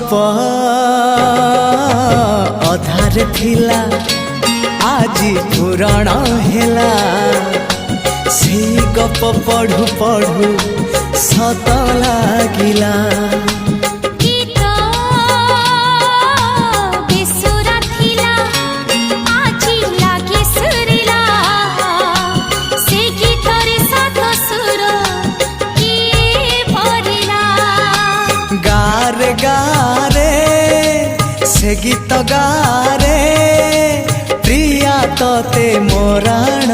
गप अधार थिला आजी पुराण हेला से गप पढ़ु पढ़ु सत लागिला गारे गारे से गीत गारे प्रिया तोते मोराण